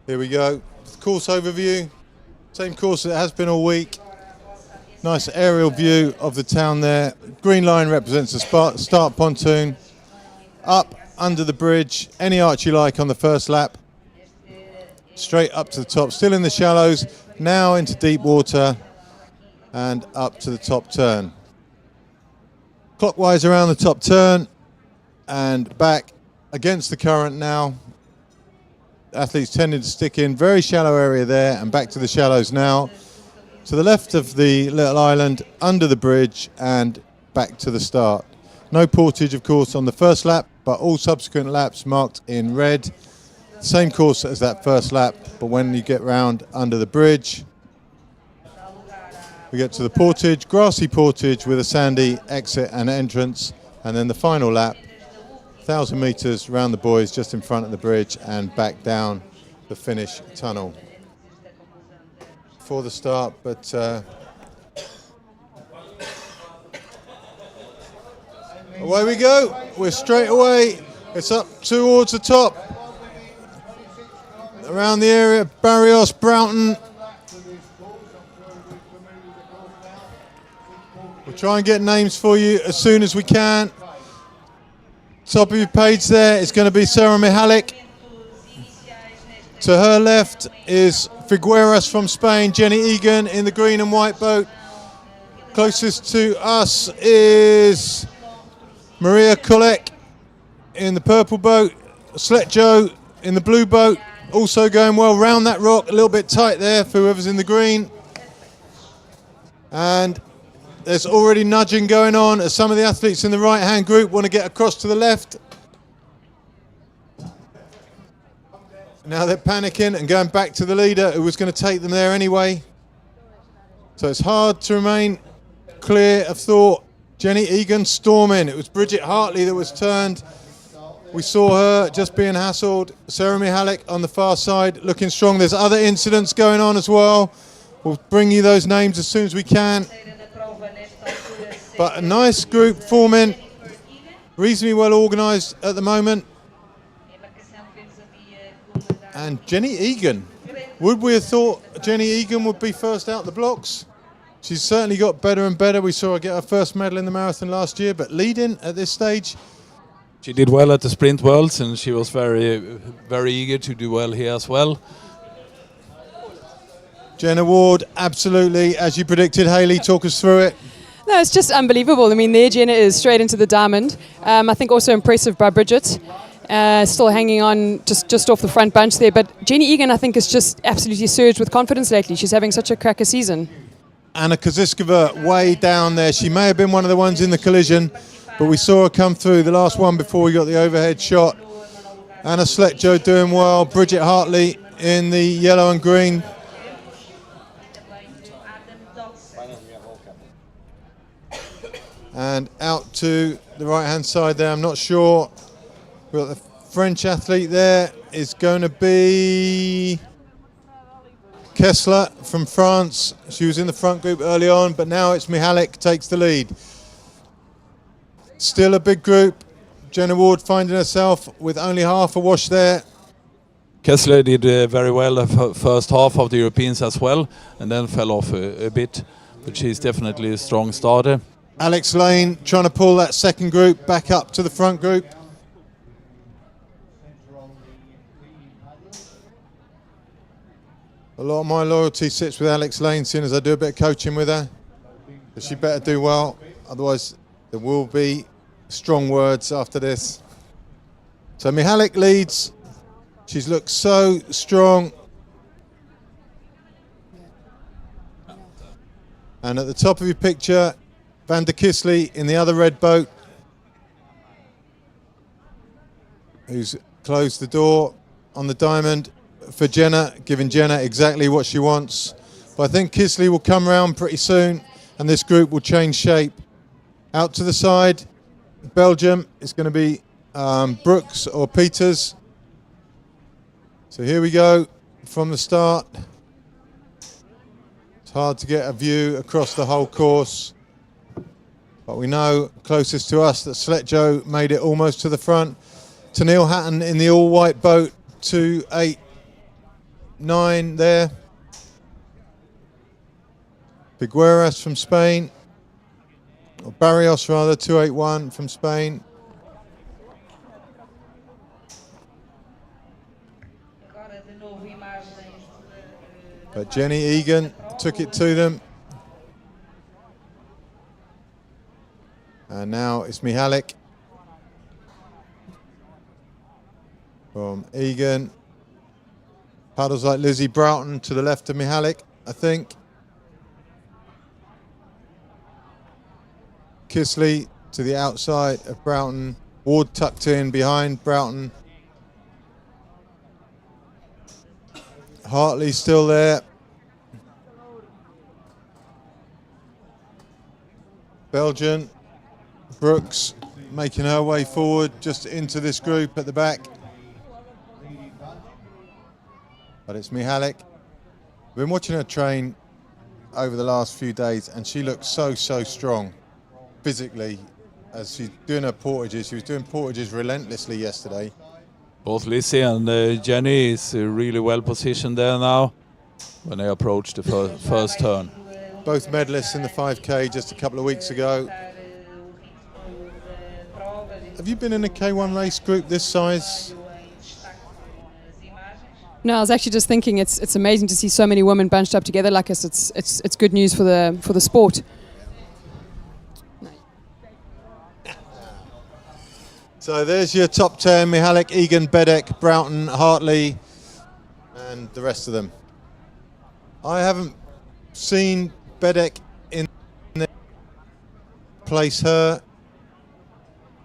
Here we go. Course overview. Same course that it has been all week. Nice aerial view of the town there. Green line represents the start pontoon. Up under the bridge, any arch you like on the first lap. Straight up to the top, still in the shallows, now into deep water and up to the top turn. Clockwise around the top turn and back against the current now. Athletes tending to stick in, very shallow area there and back to the shallows now. To the left of the little island, under the bridge and back to the start. No portage, of course, on the first lap, but all subsequent laps marked in red. Same course as that first lap, but when you get round under the bridge, we get to the portage, grassy portage with a sandy exit and entrance, and then the final lap, 1,000 metres round the buoys just in front of the bridge and back down the finish tunnel. For the start, but away we go. We're straight away. It's up towards the top. Around the area, Barrios, Broughton. We'll try and get names for you as soon as we can. Top of your page there is going to be Sarah Mihalik. To her left is Figueras from Spain, Jenny Egan in the green and white boat. Closest to us is Maria Kolek in the purple boat. Sletjo in the blue boat, also going well round that rock, a little bit tight there for whoever's in the green. And there's already nudging going on as some of the athletes in the right-hand group want to get across to the left. Now they're panicking and going back to the leader who was going to take them there anyway. So it's hard to remain clear of thought. Jenny Egan storming. It was Bridget Hartley that was turned. We saw her just being hassled. Sarah Mihalik on the far side looking strong. There's other incidents going on as well. We'll bring you those names as soon as we can. But a nice group forming. Reasonably well organised at the moment. And Jenny Egan. Would we have thought Jenny Egan would be first out the blocks? She's certainly got better and better. We saw her get her first medal in the marathon last year, but leading at this stage. She did well at the Sprint Worlds and she was very, very eager to do well here as well. Jenna Ward, absolutely, as you predicted. Hayley, talk us through it. No, it's just unbelievable. I mean, there Jenna is straight into the diamond. I think also impressive by Bridget. Still hanging on just off the front bunch there. But Jenny Egan, I think, has just absolutely surged with confidence lately. She's having such a cracker season. Anna Koziskova way down there. She may have been one of the ones in the collision, but we saw her come through the last one before we got the overhead shot. Anna Sletjo doing well. Bridget Hartley in the yellow and green. And out to the right-hand side there, I'm not sure. We've got the French athlete there. Is going to be Kessler from France. She was in the front group early on, but now it's Mihalik takes the lead. Still a big group. Jenna Ward finding herself with only half a wash there. Kessler did very well the first half of the Europeans as well, and then fell off a bit, but she's definitely a strong starter. Alex Lane trying to pull that second group back up to the front group. A lot of my loyalty sits with Alex Lane, seeing as I do a bit of coaching with her. But she better do well, otherwise there will be strong words after this. So Mihalik leads. She's looked so strong. And at the top of your picture, Van der Kisley in the other red boat, who's closed the door on the diamond for Jenna, giving Jenna exactly what she wants. But I think Kisley will come round pretty soon and this group will change shape. Out to the side, Belgium is going to be Brooks or Peters. So here we go from the start. It's hard to get a view across the whole course. But we know closest to us that Sletjo made it almost to the front. Tennille Hatton in the all-white boat, 2.8 289 there. Figueras from Spain, or Barrios rather, 281 from Spain. But Jenny Egan took it to them. And now it's Mihalik from Egan. Paddles like Lizzie Broughton to the left of Mihalik, I think. Kisley to the outside of Broughton. Ward tucked in behind Broughton. Hartley still there. Belgian. Brooks making her way forward just into this group at the back. But it's Mihalik. I've been watching her train over the last few days and she looks so strong physically as she's doing her portages. She was doing portages relentlessly yesterday. Both Lizzie and Jenny is really well positioned there now when they approach the first turn. Both medalists in the 5K just a couple of weeks ago. Have you been in a K1 race group this size? No, I was actually just thinking it's amazing to see so many women bunched up together like us. It's good news for the sport. So there's your top 10, Mihalik, Egan, Bedek, Broughton, Hartley, and the rest of them. I haven't seen Bedek in there. Place her.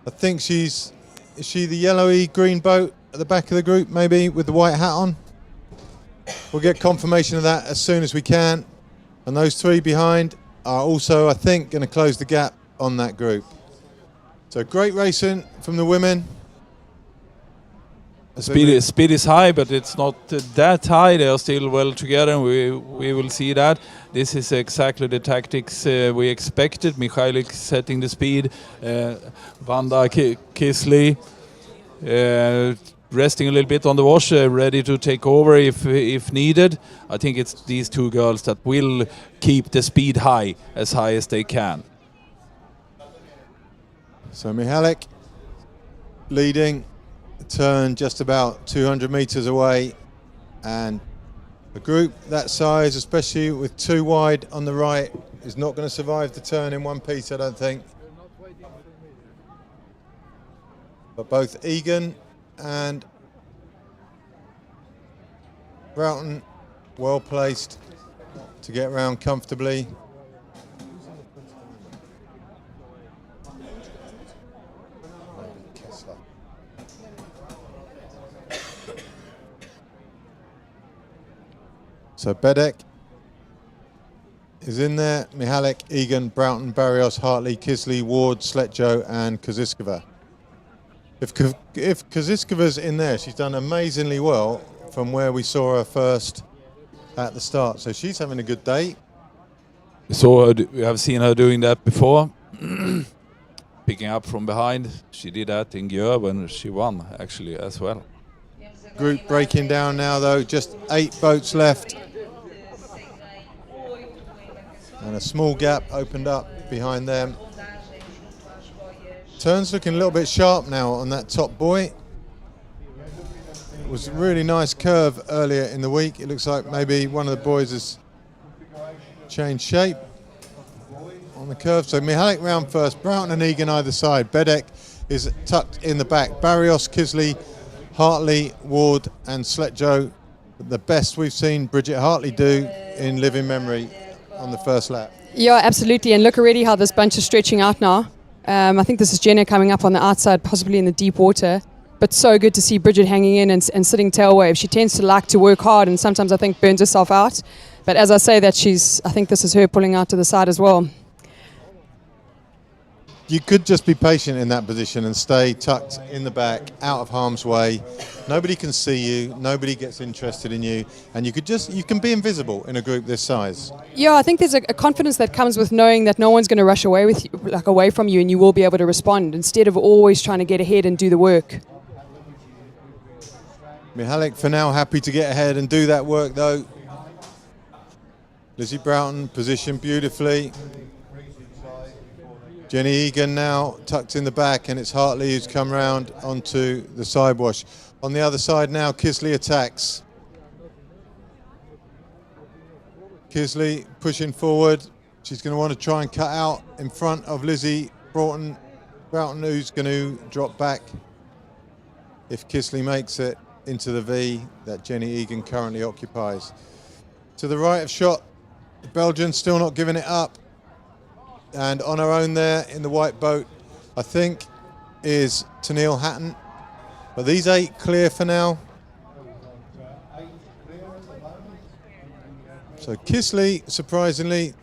I think is she the yellowy green boat at the back of the group, maybe, with the white hat on? We'll get confirmation of that as soon as we can. And those three behind are also, I think, going to close the gap on that group. So great racing from the women. Speed is high, but it's not that high. They are still well together, and we will see that. This is exactly the tactics we expected. Mikhailik setting the speed, Vanda Kisley resting a little bit on the wash, ready to take over if needed. I think it's these two girls that will keep the speed high as they can. So Mihalik leading. Turn just about 200 meters away, and a group that size, especially with two wide on the right, is not going to survive the turn in one piece, I don't think. But both Egan and Broughton well placed to get around comfortably. So Bedek is in there. Mihalik, Egan, Broughton, Barrios, Hartley, Kisley, Ward, Sletjo, and Koziskova. If Koziskova's in there, she's done amazingly well from where we saw her first at the start. So she's having a good day. We have seen her doing that before, picking up from behind. She did that in Gjør when she won, actually, as well. Group breaking down now, though. Just 8 boats left. And a small gap opened up behind them. Turn's looking a little bit sharp now on that top buoy. It was a really nice curve earlier in the week. It looks like maybe one of the buoys has changed shape on the curve. So Mihalik round first, Broughton and Egan either side. Bedek is tucked in the back. Barrios, Kisley, Hartley, Ward and Sletjo. The best we've seen Bridget Hartley do in living memory on the first lap. Yeah, absolutely. And look already how this bunch is stretching out now. I think this is Jenna coming up on the outside, possibly in the deep water. But so good to see Bridget hanging in and sitting tail wave. She tends to like to work hard and sometimes I think burns herself out. But as I say that, I think this is her pulling out to the side as well. You could just be patient in that position and stay tucked in the back, out of harm's way. Nobody can see you, nobody gets interested in you, and you can be invisible in a group this size. Yeah, I think there's a confidence that comes with knowing that no one's going to rush away with you, away from you, and you will be able to respond instead of always trying to get ahead and do the work. Mihalik for now happy to get ahead and do that work though. Lizzie Broughton positioned beautifully. Jenny Egan now tucked in the back, and it's Hartley who's come round onto the side wash. On the other side now, Kisley attacks. Kisley pushing forward. She's going to want to try and cut out in front of Lizzie Broughton, who's going to drop back if Kisley makes it into the V that Jenny Egan currently occupies. To the right of shot, the Belgian still not giving it up. And on her own there in the white boat, I think, is Tennille Hatton. But these 8 clear for now. So Kisley, surprisingly,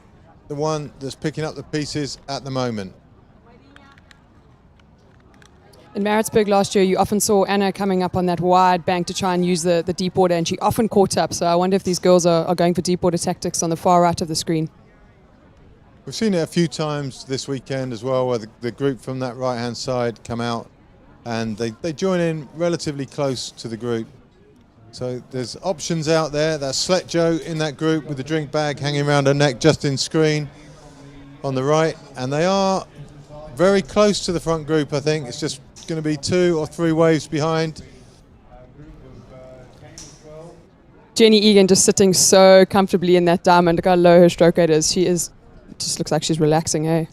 the one that's picking up the pieces at the moment. In Maritzburg last year, you often saw Anna coming up on that wide bank to try and use the deep water, and she often caught up. So I wonder if these girls are going for deep water tactics on the far right of the screen. We've seen it a few times this weekend as well, where the group from that right-hand side come out and they join in relatively close to the group. So there's options out there. That's Slet Joe in that group with the drink bag hanging around her neck just in screen on the right. And they are very close to the front group, I think. It's just going to be 2 or 3 waves behind. Jenny Egan just sitting so comfortably in that diamond. Look how low her stroke rate is. She is, just looks like she's relaxing, hey?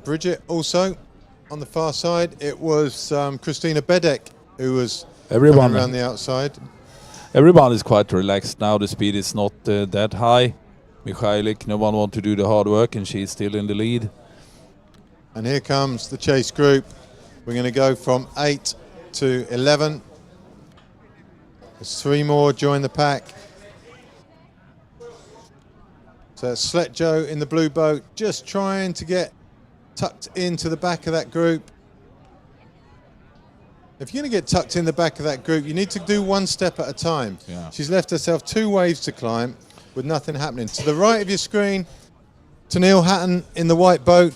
Bridget also on the far side. It was Christina Bedek who was Everyone around the outside. Everyone is quite relaxed now. The speed is not that high. Michalik, no one wants to do the hard work, and she's still in the lead. And here comes the chase group. We're going to go from 8 to 11. There's 3 more join the pack. So it's Slet Joe in the blue boat, just trying to get tucked into the back of that group. If you're going to get tucked in the back of that group, you need to do 1 step at a time. Yeah. She's left herself 2 waves to climb with nothing happening. To the right of your screen, Tennille Hatton in the white boat.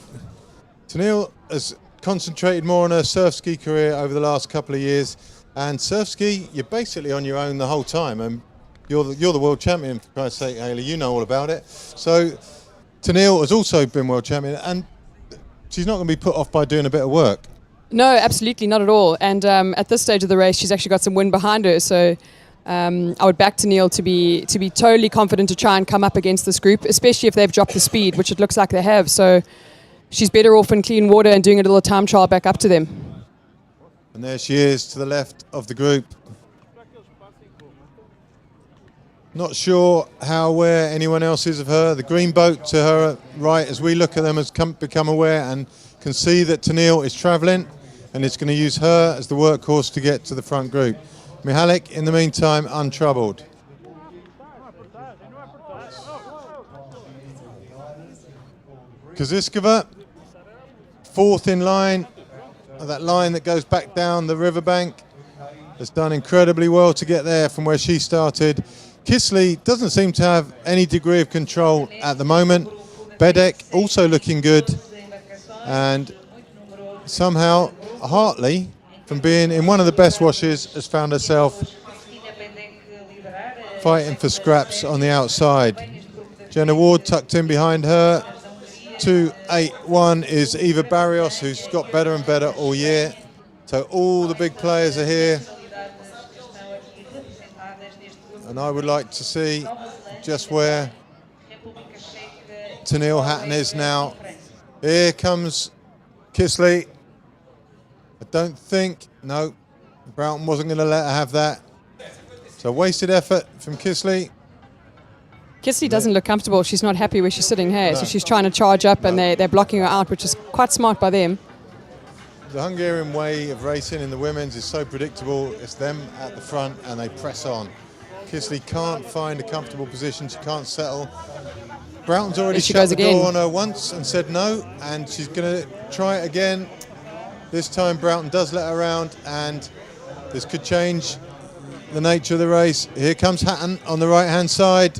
Tennille has concentrated more on her surf ski career over the last couple of years. And surf ski, you're basically on your own the whole time. And you're the world champion, for Christ's sake, Hayley. You know all about it. So Tennille has also been world champion, and she's not going to be put off by doing a bit of work. No, absolutely not at all. And at this stage of the race, she's actually got some wind behind her. So I would back Tennille to be totally confident to try and come up against this group, especially if they've dropped the speed, which it looks like they have. So she's better off in clean water and doing a little time trial back up to them. And there she is to the left of the group. Not sure how aware anyone else is of her. The green boat to her right, as we look at them, has become aware and can see that Tennille is travelling, and it's going to use her as the workhorse to get to the front group. Mihalik, in the meantime, untroubled. Kaziskova, 4th in line, that line that goes back down the riverbank, has done incredibly well to get there from where she started. Kisley doesn't seem to have any degree of control at the moment. Bedek also looking good. And somehow Hartley, from being in one of the best washes, has found herself fighting for scraps on the outside. Jenna Ward tucked in behind her. 281 is Eva Barrios, who's got better and better all year. So all the big players are here. And I would like to see just where Tennille Hatton is now. Here comes Kisley. I don't think, no, Broughton wasn't going to let her have that. So wasted effort from Kisley. Kisley doesn't look comfortable. She's not happy where she's sitting here. So she's trying to charge up, and they're blocking her out, which is quite smart by them. The Hungarian way of racing in the women's is so predictable. It's them at the front and they press on. Kisley can't find a comfortable position. She can't settle. Broughton's already shut the door on her once and said no, and she's going to try it again. This time Broughton does let her around, and this could change the nature of the race. Here comes Hatton on the right-hand side.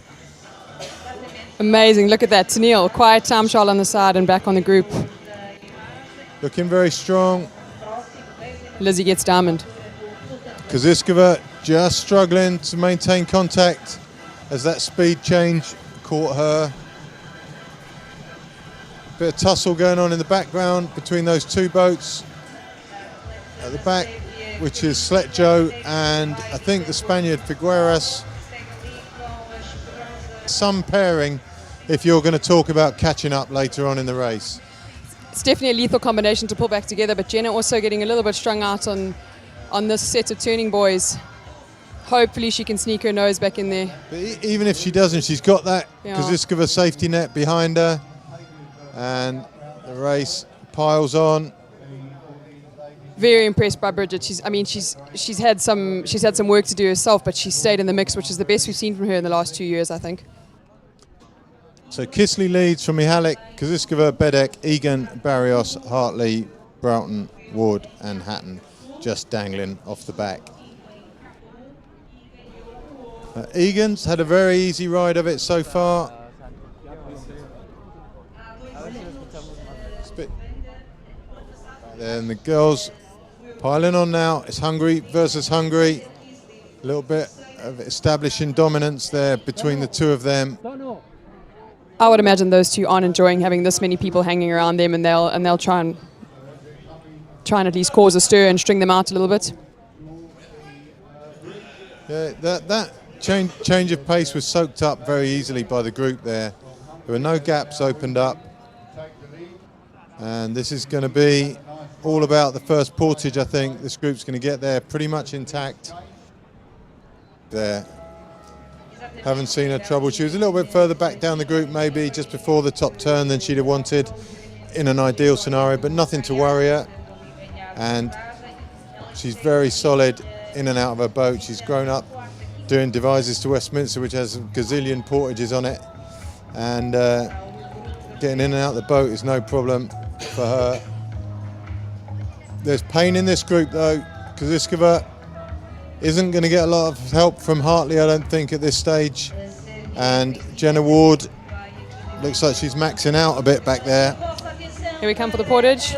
Amazing, look at that. Tennille, quiet time trial on the side and back on the group. Looking very strong. Lizzie gets diamond. Kaziskova just struggling to maintain contact as that speed change caught her. Bit of tussle going on in the background between those two boats. At the back, which is Sletjo and I think the Spaniard Figueras. Some pairing if you're going to talk about catching up later on in the race. It's definitely a lethal combination to pull back together, but Jenna also getting a little bit strung out on this set of turning buoys. Hopefully she can sneak her nose back in there. But even if she doesn't, she's got that Kaziskova safety net behind her, and the race piles on. Very impressed by Bridget. She's had some work to do herself, but she stayed in the mix, which is the best we've seen from her in the last 2 years, I think. So Kisley leads from Mihalik, Kaziskova, Bedek, Egan, Barrios, Hartley, Broughton, Ward and Hatton just dangling off the back. Egan's had a very easy ride of it so far. Then the girls piling on now. It's Hungary versus Hungary. A little bit of establishing dominance there between the two of them. I would imagine those two aren't enjoying having this many people hanging around them, and they'll try and at least cause a stir and string them out a little bit. Yeah, that change of pace was soaked up very easily by the group there. There were no gaps opened up, and this is going to be all about the first portage. I think this group's going to get there pretty much intact. There. Haven't seen her trouble. She was a little bit further back down the group, maybe just before the top turn than she'd have wanted in an ideal scenario, but nothing to worry her. And she's very solid in and out of her boat. She's grown up doing Devizes to Westminster, which has a gazillion portages on it. And getting in and out of the boat is no problem for her. There's pain in this group though. Kaziskova isn't going to get a lot of help from Hartley, I don't think, at this stage. And Jenna Ward looks like she's maxing out a bit back there. Here we come for the portage.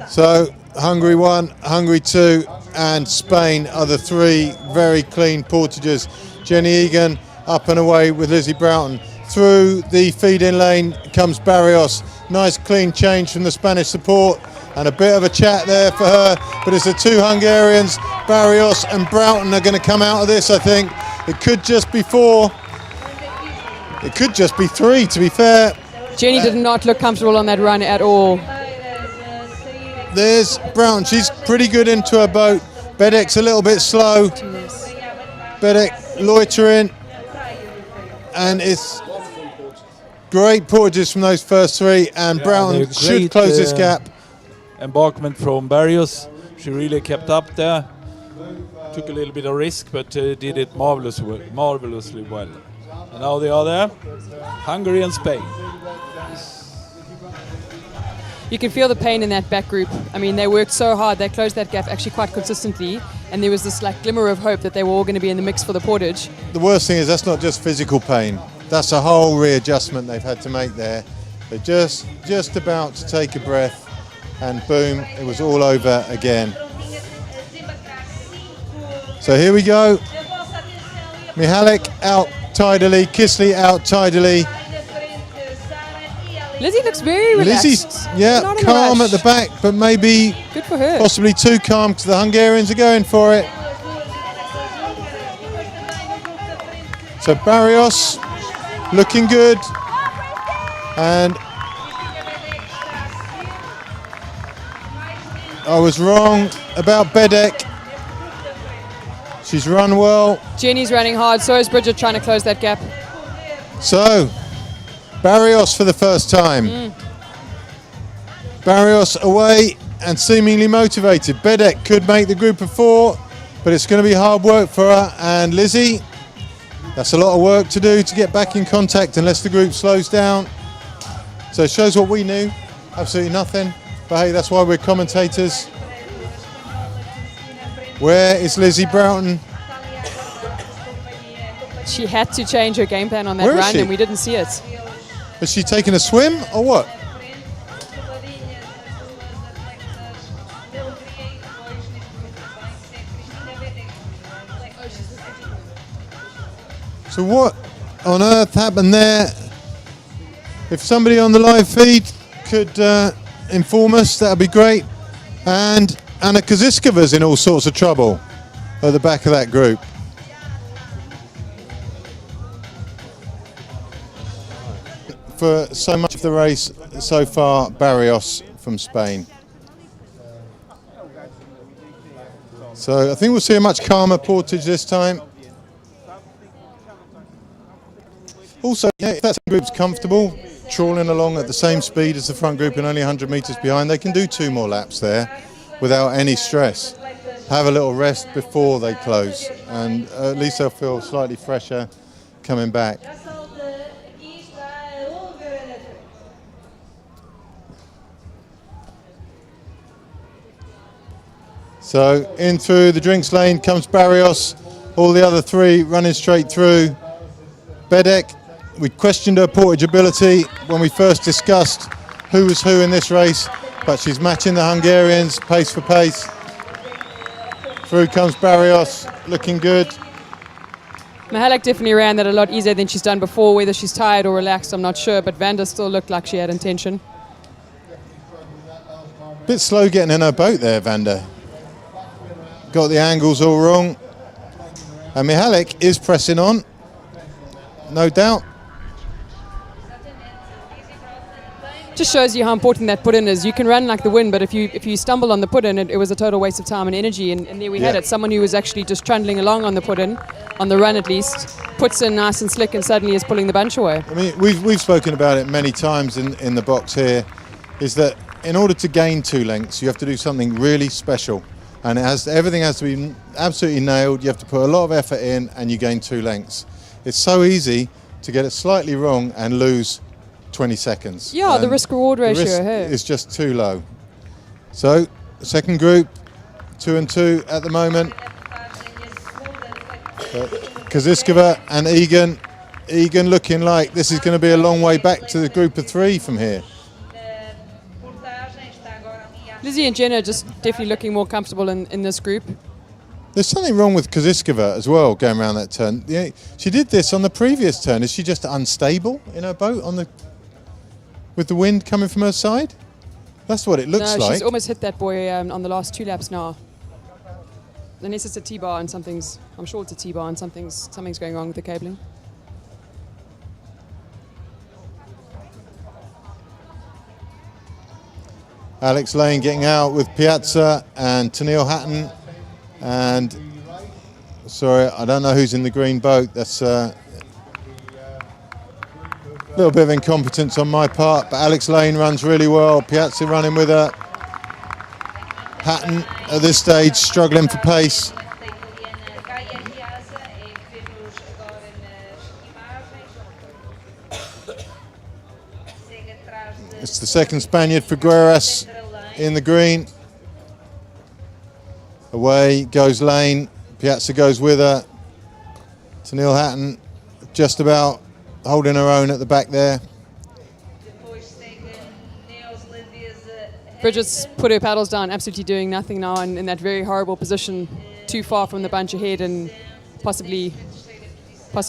So Hungary 1, Hungary 2 and Spain are the three very clean portages. Jenny Egan up and away with Lizzie Broughton. Through the feed-in lane comes Barrios. Nice clean change from the Spanish support. And a bit of a chat there for her, but it's the two Hungarians, Barrios and Broughton, are going to come out of this, I think. It could just be 4. It could just be 3, to be fair. Jenny did not look comfortable on that run at all. There's Broughton. She's pretty good into her boat. Bedek's a little bit slow. Bedek loitering. And it's great portages from those first 3, and Broughton should close this gap. Embarkment from Barrios. She really kept up there. Took a little bit of risk, but did it marvelously well. And now they are there, Hungary and Spain. You can feel the pain in that back group. I mean, they worked so hard. They closed that gap actually quite consistently, and there was this like glimmer of hope that they were all going to be in the mix for the portage. The worst thing is that's not just physical pain. That's a whole readjustment they've had to make there. They're just about to take a breath, and boom, it was all over again. So here we go. Mihalik out tidily, Kisley out tidily. Lizzie looks very relaxed. Lizzie's, calm at the back, but maybe good for her. Possibly too calm because the Hungarians are going for it. So Barrios looking good, and I was wrong about Bedek. She's run well. Jenny's running hard, so is Bridget trying to close that gap. So, Barrios for the first time. Barrios away and seemingly motivated. Bedek could make the group of 4, but it's going to be hard work for her. And Lizzie, that's a lot of work to do to get back in contact unless the group slows down. So it shows what we knew, absolutely nothing. But hey, that's why we're commentators. Where is Lizzie Broughton? She had to change her game plan on that run, and we didn't see it. Has she taken a swim or what? So what on earth happened there? If somebody on the live feed could inform us, that would be great. And Anna Koziskova's in all sorts of trouble at the back of that group. For so much of the race so far, Barrios from Spain. So I think we'll see a much calmer portage this time. Also, if that group's comfortable, trawling along at the same speed as the front group and only 100 metres behind, they can do 2 more laps there without any stress. Have a little rest before they close, and at least they'll feel slightly fresher coming back. So in through the drinks lane comes Barrios, all the other 3 running straight through. Bedek, we questioned her portage ability when we first discussed who was who in this race, but she's matching the Hungarians pace for pace. Through comes Barrios, looking good. Mihalek definitely ran that a lot easier than she's done before. Whether she's tired or relaxed, I'm not sure, but Vanda still looked like she had intention. Bit slow getting in her boat there, Vanda. Got the angles all wrong. And Mihalek is pressing on, no doubt. Just shows you how important that put-in is. You can run like the wind, but if you stumble on the put-in, it was a total waste of time and energy. And there we had it. Someone who was actually just trundling along on the put-in, on the run at least, puts in nice and slick and suddenly is pulling the bunch away. I mean, we've spoken about it many times in the box here, is that in order to gain 2 lengths, you have to do something really special. And everything has to be absolutely nailed. You have to put a lot of effort in and you gain 2 lengths. It's so easy to get it slightly wrong and lose 20 seconds. Yeah, and the risk-reward ratio. The risk is just too low. So, second group, 2 and 2 at the moment. Koziskova and Egan. Egan looking like this is going to be a long way back to the group of 3 from here. Lizzie and Jenna just definitely looking more comfortable in this group. There's something wrong with Koziskova as well, going around that turn. Yeah, she did this on the previous turn. Is she just unstable in her boat with the wind coming from her side? That's what it looks like. She's almost hit that boy on the last 2 laps now. Unless it's a T-bar and I'm sure it's a T-bar and something's going wrong with the cabling. Alex Lane getting out with Piazza and Tennille Hatton. And, sorry, I don't know who's in the green boat. That's a little bit of incompetence on my part, but Alex Lane runs really well. Piazza running with her. Hatton, at this stage, struggling for pace. It's the second Spaniard for Gueras in the green. Away goes Lane. Piazza goes with her. Tennille Hatton just about holding her own at the back there. Bridget's put her paddles down, absolutely doing nothing now, and in that very horrible position, too far from the bunch ahead, and possibly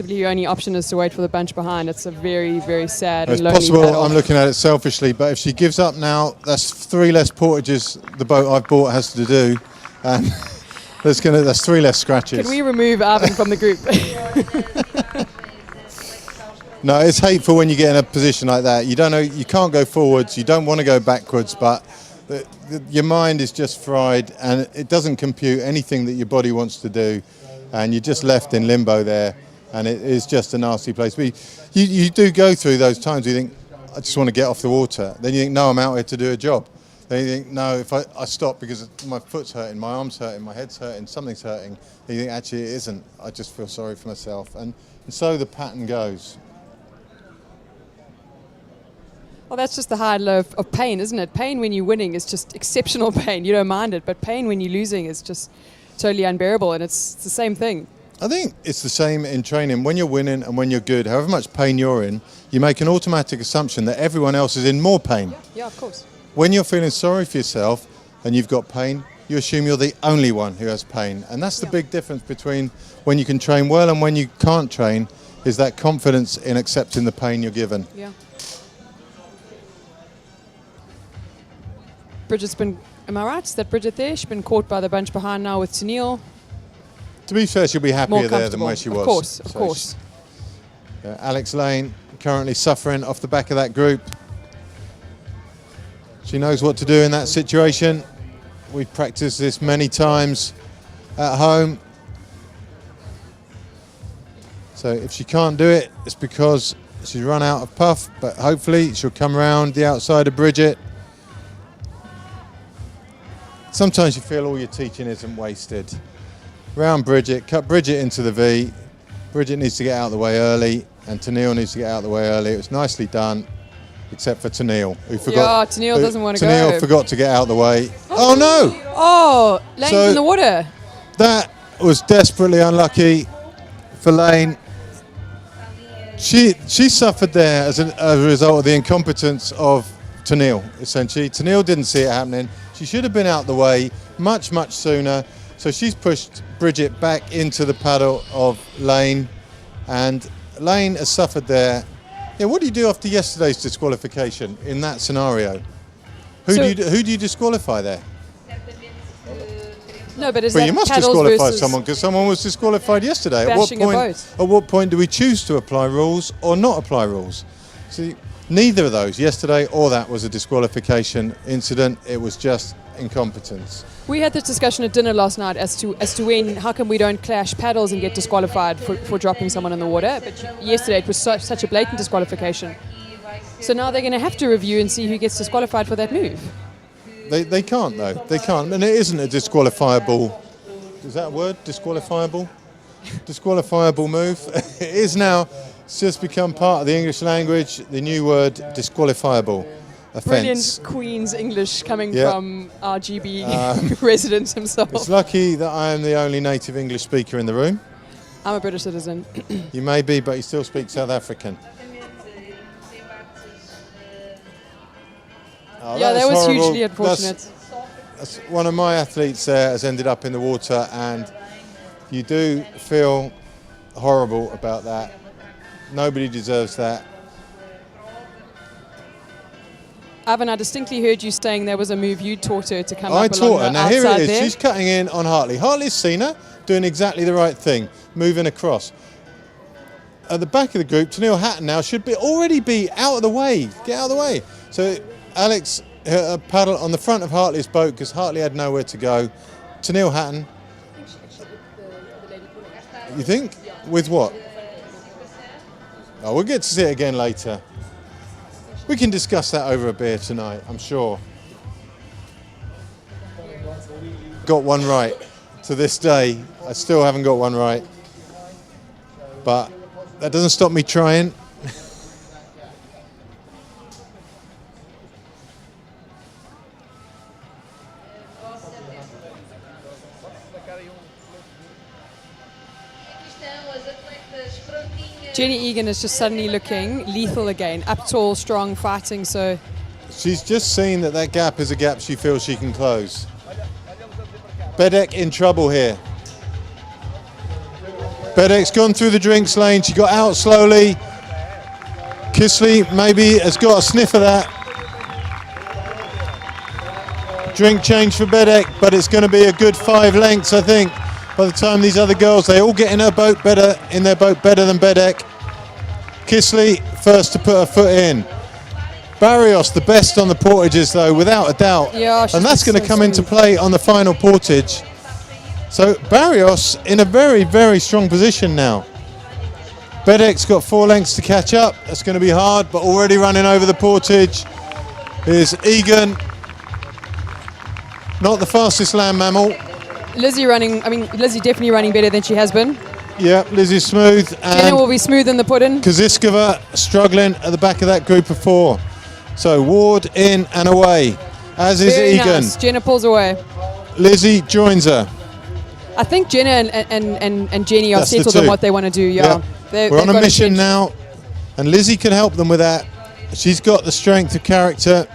your only option is to wait for the bunch behind. It's a very, very sad and lonely possible paddle. I'm looking at it selfishly, but if she gives up now, that's 3 less portages the boat I've bought has to do, and that's 3 less scratches. Can we remove Arvin from the group? No, it's hateful when you get in a position like that. You don't know, you can't go forwards, you don't want to go backwards, but your mind is just fried and it doesn't compute anything that your body wants to do, and you're just left in limbo there, and it is just a nasty place. But you do go through those times where you think, I just want to get off the water. Then you think, no, I'm out here to do a job. Then you think, no, if I stop because my foot's hurting, my arm's hurting, my head's hurting, something's hurting. And you think, actually, it isn't. I just feel sorry for myself. And so the pattern goes. Well, that's just the high and low of pain, isn't it? Pain when you're winning is just exceptional pain. You don't mind it. But pain when you're losing is just totally unbearable. And it's the same thing. I think it's the same in training. When you're winning and when you're good, however much pain you're in, you make an automatic assumption that everyone else is in more pain. Yeah, of course. When you're feeling sorry for yourself and you've got pain, you assume you're the only one who has pain. And that's the big difference between when you can train well and when you can't train, is that confidence in accepting the pain you're given. Yeah. Bridget's been, am I right? Is that Bridget there? She's been caught by the bunch behind now with Tennille. To be fair, she'll be More happier there than comfortable. where she was. Of course, of So course. Alex Lane currently suffering off the back of that group. She knows what to do in that situation. We've practiced this many times at home. So if she can't do it, it's because she's run out of puff, but hopefully she'll come around the outside of Bridget. Sometimes you feel all your teaching isn't wasted. Round Bridget, cut Bridget into the V. Bridget needs to get out of the way early, and Tennille needs to get out of the way early. It was nicely done, except for Tennille, who forgot. Yeah, Tennille doesn't want to Tennille go. forgot to get out of the way. Oh no! Oh, Lane's So- in the water. That was desperately unlucky for Lane. She suffered there as a result of the incompetence of Tennille, essentially. Tennille didn't see it happening. She should have been out the way much sooner. So she's pushed Bridget back into the paddle of Lane, and Lane has suffered there. Yeah, what do you do after yesterday's disqualification in that scenario? Who do you disqualify there? No, but is But that you must paddles disqualify versus someone because someone was disqualified yesterday. bashing a boat? At what point do we choose to apply rules or not apply rules? See, neither of those, yesterday or that, was a disqualification incident. It was just incompetence. We had this discussion at dinner last night as to when, how come we don't clash paddles and get disqualified for dropping someone in the water? But yesterday it was such a blatant disqualification. So now they're going to have to review and see who gets disqualified for that move. They can't though. They can't, and it isn't a disqualifiable. Is that a word? Disqualifiable? Disqualifiable move. It is now. It's just become part of the English language. The new word, disqualifiable offence. Brilliant Queen's English coming Yeah. from our GB resident himself. It's lucky that I am the only native English speaker in the room. I'm a British citizen. You may be, but you still speak South African. Oh, Yeah, that is was horrible. hugely unfortunate. That's one of my athletes there has ended up in the water, and you do feel horrible about that. Nobody deserves that. Ivan, I distinctly heard you saying there was a move you taught her to come I up along taught her. the Now here outside it is. there. She's cutting in on Hartley. Hartley's seen her doing exactly the right thing, moving across. At the back of the group, Tennille Hatton now should already be out of the way. Get out of the way. So Alex paddle on the front of Hartley's boat because Hartley had nowhere to go. Tennille Hatton. You think? With what? Oh, we'll get to see it again later. We can discuss that over a beer tonight, I'm sure. Got one right. To this day, I still haven't got one right. But that doesn't stop me trying. Jenny Egan is just suddenly looking lethal again. Up tall, strong, fighting, so... She's just seen that gap is a gap she feels she can close. Bedek in trouble here. Bedek's gone through the drinks lane. She got out slowly. Kisley maybe has got a sniff of that. Drink change for Bedek, but it's going to be a good 5 lengths, I think. By the time these other girls, they all get in their boat better than Bedek. Kisley first to put her foot in. Barrios the best on the portages though, without a doubt. Yeah, she's and that's been going to so come into smooth. play on the final portage. So Barrios in a very, very strong position now. Bedek's got 4 lengths to catch up. That's going to be hard, but already running over the portage is Egan. Not the fastest land mammal. Lizzie definitely running better than she has been. Yeah, Lizzie's smooth. Jenna And will be smooth in the pudding. Kaziskova struggling at the back of that group of 4. So Ward in and away, as is Very Egan. nice. Jenna pulls away. Lizzie joins her. I think Jenna and Jenny are That's the settled on two. what they want to do. Yeah, We're on a mission now, and Lizzie can help them with that. She's got the strength of character.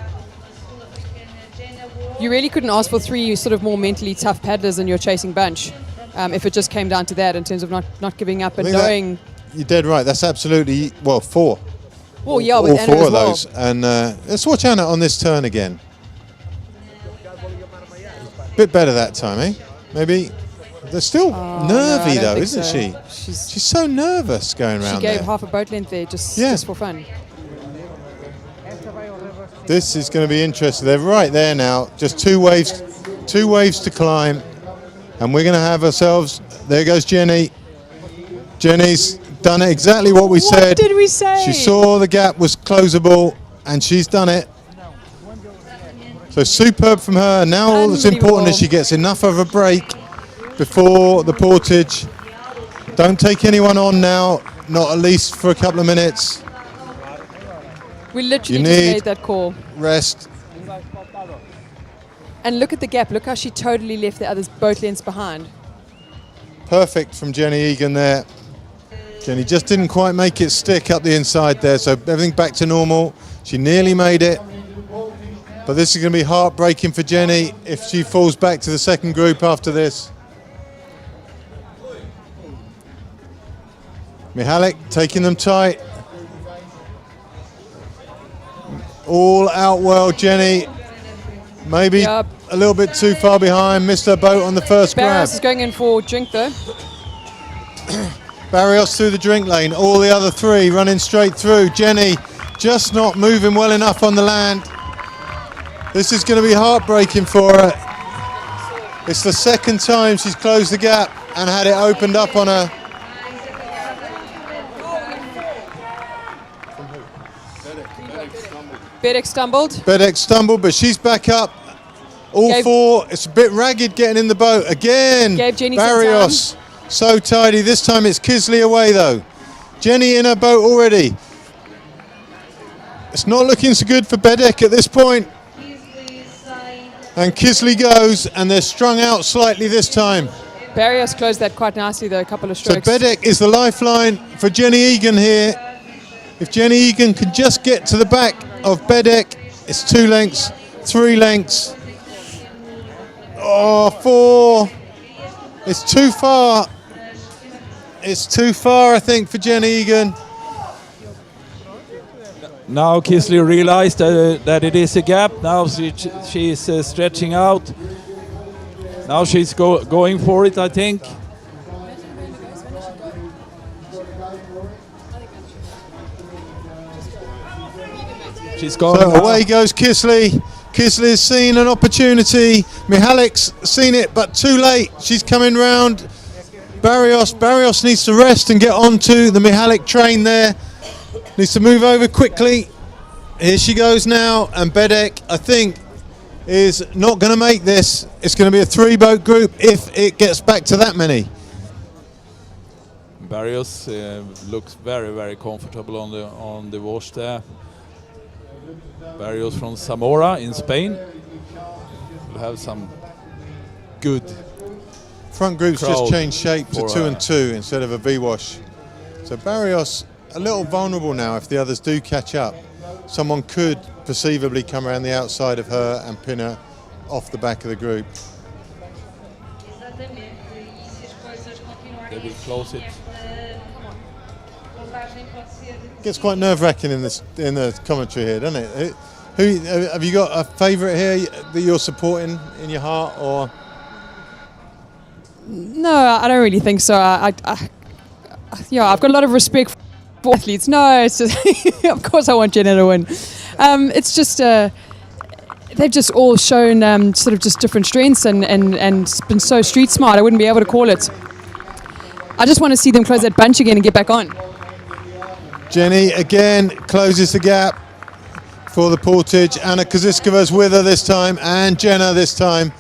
You really couldn't ask for 3 sort of more mentally tough paddlers in your chasing bunch, if it just came down to that in terms of not giving up and I think knowing you're dead right. That's absolutely, well, 4. Oh, yeah, All with Anna 4 as of well. those. And let's watch Anna on this turn again. Bit better that time, eh? Maybe. They're still nervy, no, I don't though, think isn't so. she? She's so nervous going around She gave there. half a boat length there just for fun. This is going to be interesting. They're right there now. Just 2 waves to climb. And we're going to have ourselves, there goes Jenny. Jenny's done it exactly what we said. What did we say? She saw the gap was closable, and she's done it. So superb from her. Now all that's important is she gets enough of a break before the portage. Don't take anyone on now, not at least for a couple of minutes. We literally You just need made that call. Rest. And look at the gap. Look how she totally left the others boat lengths behind. Perfect from Jenny Egan there. Jenny just didn't quite make it stick up the inside there, so everything back to normal. She nearly made it. But this is going to be heartbreaking for Jenny if she falls back to the second group after this. Mihalik taking them tight. All out well, Jenny. Maybe a little bit too far behind. Missed her boat on the first grab. Barrios is going in for drink though. Barrios through the drink lane. All the other 3 running straight through. Jenny just not moving well enough on the land. This is going to be heartbreaking for her. It's the second time she's closed the gap and had it opened up on her. Bedek stumbled. Bedek stumbled, but she's back up. All 4. It's a bit ragged getting in the boat. Again, Gave Jenny Barrios. So tidy. This time it's Kisley away, though. Jenny in her boat already. It's not looking so good for Bedek at this point. And Kisley goes, and they're strung out slightly this time. Barrios closed that quite nicely, though, a couple of So strokes. Bedek is the lifeline for Jenny Egan here. If Jenny Egan can just get to the back of Bedek, it's 2 lengths, 3 lengths. Oh, 4. It's too far. It's too far, I think, for Jenny Egan. Now Kisley realized that it is a gap. Now she's stretching out. Now she's going for it, I think. She's going. So away goes Kisley. Kisley's seen an opportunity. Mihalik's seen it, but too late. She's coming round. Barrios needs to rest and get onto the Mihalik train there. Needs to move over quickly. Here she goes now, and Bedek, I think, is not going to make this. It's going to be a 3-boat group if it gets back to that many. Barrios looks very, very comfortable on the wash there. Barrios from Zamora in Spain will have some good. Front group's just changed shape to 2 and 2 instead of a V-wash. So Barrios a little vulnerable now if the others do catch up. Someone could perceivably come around the outside of her and pin her off the back of the group. They will close it. Gets quite nerve-wracking in the commentary here, doesn't it? Who have you got a favourite here that you're supporting in your heart, or? No, I don't really think so. I've got a lot of respect for athletes. No, it's just of course I want Jenna to win. It's just they've just all shown sort of just different strengths and been so street smart. I wouldn't be able to call it. I just want to see them close that bunch again and get back on. Jenny again closes the gap for the portage. Anna Koziskova's with her this time, and Jenna this time.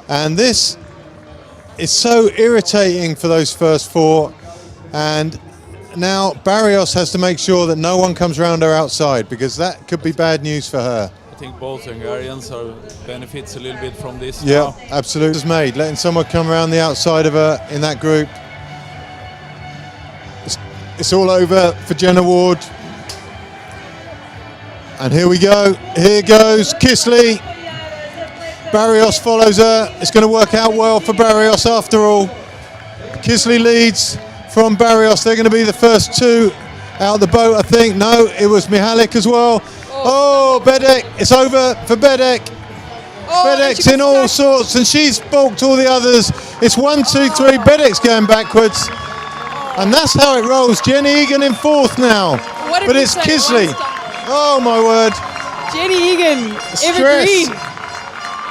And this is so irritating for those first 4. And now Barrios has to make sure that no one comes around her outside, because that could be bad news for her. I think both Hungarians benefits a little bit from this. Yeah, now. absolutely. It's made, letting someone come around the outside of her in that group. It's all over for Jenna Ward. And here we go. Here goes Kisley. Barrios follows her. It's going to work out well for Barrios after all. Kisley leads from Barrios. They're going to be the first two out the boat, I think. No, it was Mihalik as well. Oh, Bedek. It's over for Bedek. Bedek's in all sorts, and she's balked all the others. It's 1, 2, 3. Bedek's going backwards. And that's how it rolls. Jenny Egan in fourth now. But it's Kisley. Oh, my word. Jenny Egan, Stress. evergreen.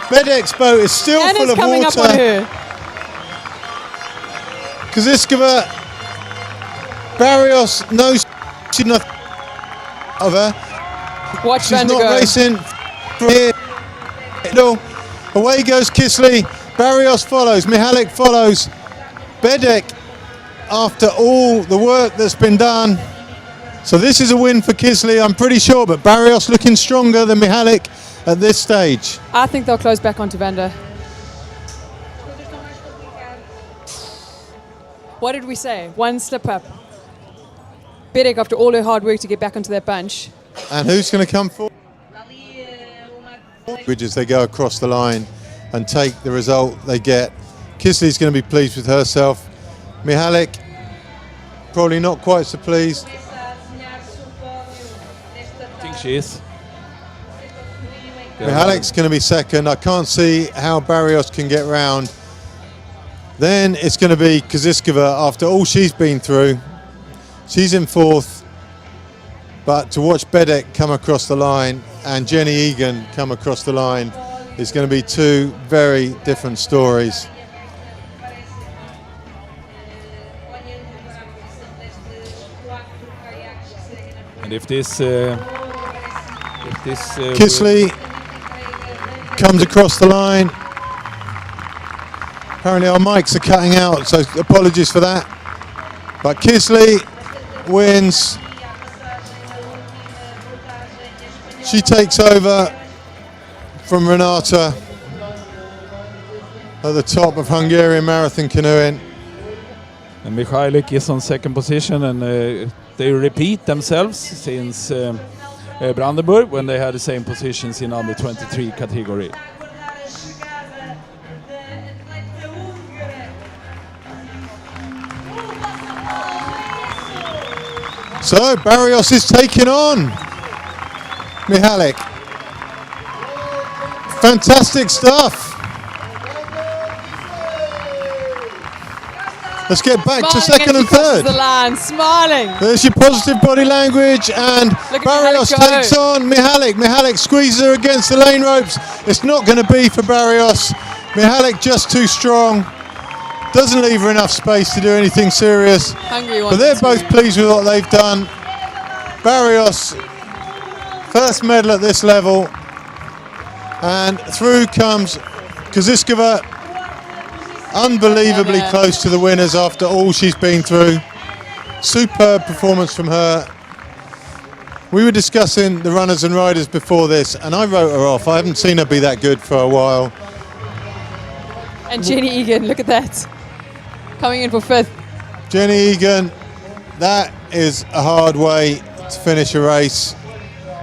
Bedek's boat is still And full it's of coming water. up on her. Kaziskova, Barrios knows she's not of her. Watch She's Van der not Go. racing from here. No. Away goes Kisley. Barrios follows. Mihalik follows. Bedek, after all the work that's been done. So this is a win for Kisley, I'm pretty sure, but Barrios looking stronger than Mihalik at this stage. I think they'll close back onto Van der. What did we say? One slip up. Bedek, after all her hard work to get back onto that bunch. And who's going to come forward? As they go across the line and take the result they get. Kisley's going to be pleased with herself. Mihalik probably not quite so pleased. I think she is. Mihalik's going to be second. I can't see how Barrios can get round. Then it's going to be Kaziskova after all she's been through. She's in fourth. But to watch Bedek come across the line and Jenny Egan come across the line is going to be two very different stories. And if this Kisley comes across the line. Apparently our mics are cutting out, so apologies for that. But Kisley wins. She takes over from Renata at the top of Hungarian marathon canoeing. And Michalik is on second position, and they repeat themselves since Brandenburg when they had the same positions in under 23 category. So Barrios is taking on Mihalik. Fantastic stuff. Let's get back to second and third. The line, smiling. There's your positive body language, and Barrios takes on Mihalik. Mihalik squeezes her against the lane ropes. It's not going to be for Barrios. Mihalik just too strong. Doesn't leave her enough space to do anything serious. But they're both pleased with what they've done. Barrios, first medal at this level. And through comes Kaziskova, unbelievably close to the winners after all she's been through. Superb performance from her. We were discussing the runners and riders before this, and I wrote her off. I haven't seen her be that good for a while. And Jenny Egan, look at that. Coming in for fifth. Jenny Egan, that is a hard way to finish a race.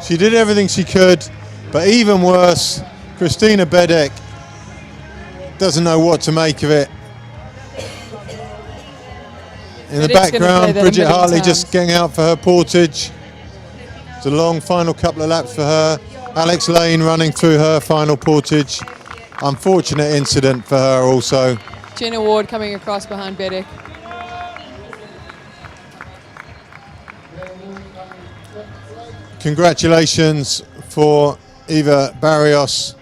She did everything she could, but even worse, Christina Bedek doesn't know what to make of it. In the background, Bridget Hartley just getting out for her portage. It's a long final couple of laps for her. Alex Lane running through her final portage. Unfortunate incident for her also. Jenna Ward coming across behind Bedek. Congratulations for Eva Barrios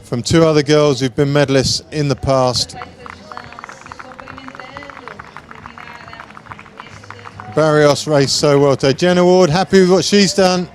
from two other girls who've been medalists in the past. Barrios raced so well today. Jenna Ward happy with what she's done.